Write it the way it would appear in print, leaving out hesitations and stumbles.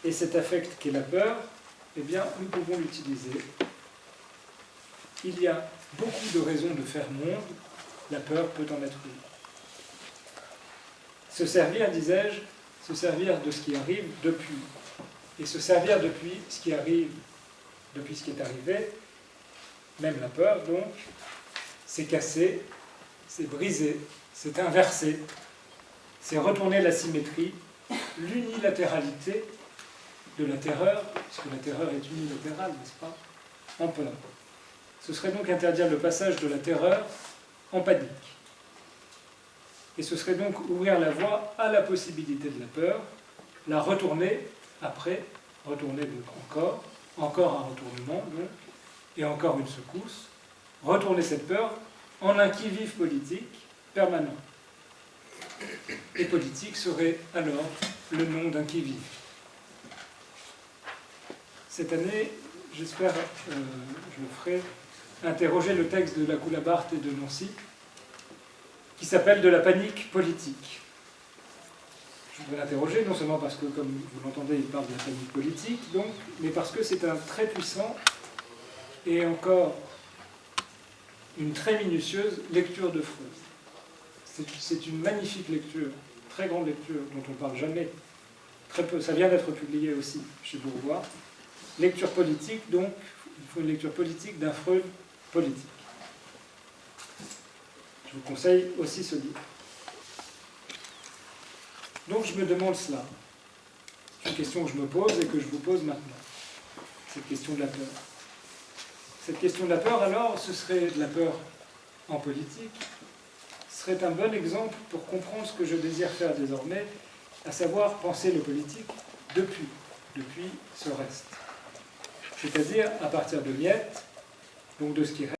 Et cet affect qu'est la peur, eh bien, nous pouvons l'utiliser. Il y a beaucoup de raisons de faire monde, la peur peut en être une. Se servir, disais-je, se servir de ce qui arrive depuis. Et se servir depuis ce qui arrive, depuis ce qui est arrivé, même la peur, donc, c'est casser, c'est briser, c'est inverser, c'est retourner la symétrie, l'unilatéralité de la terreur, puisque la terreur est unilatérale, n'est-ce pas, en peur. Ce serait donc interdire le passage de la terreur en panique. Et ce serait donc ouvrir la voie à la possibilité de la peur, la retourner après, retourner donc encore un retournement, donc, et encore une secousse, retourner cette peur en un qui-vive politique permanent. Et politique serait alors le nom d'un qui-vive. Cette année, j'espère, je le ferai, interroger le texte de la Coulabarte et de Nancy, qui s'appelle « De la panique politique ». Je voudrais l'interroger, non seulement parce que, comme vous l'entendez, il parle de la panique politique, donc, mais parce que c'est un très puissant et encore une très minutieuse lecture de Freud. C'est une magnifique lecture, très grande lecture, dont on ne parle jamais, très peu. Ça vient d'être publié aussi chez Bourgois. Lecture politique, donc, il faut une lecture politique d'un Freud politique. Je vous conseille aussi ce livre. Donc je me demande cela. C'est une question que je me pose et que je vous pose maintenant. Cette question de la peur. Cette question de la peur, alors, ce serait de la peur en politique, serait un bon exemple pour comprendre ce que je désire faire désormais, à savoir penser le politique depuis ce reste. C'est-à-dire à partir de miettes, donc de ce qui reste,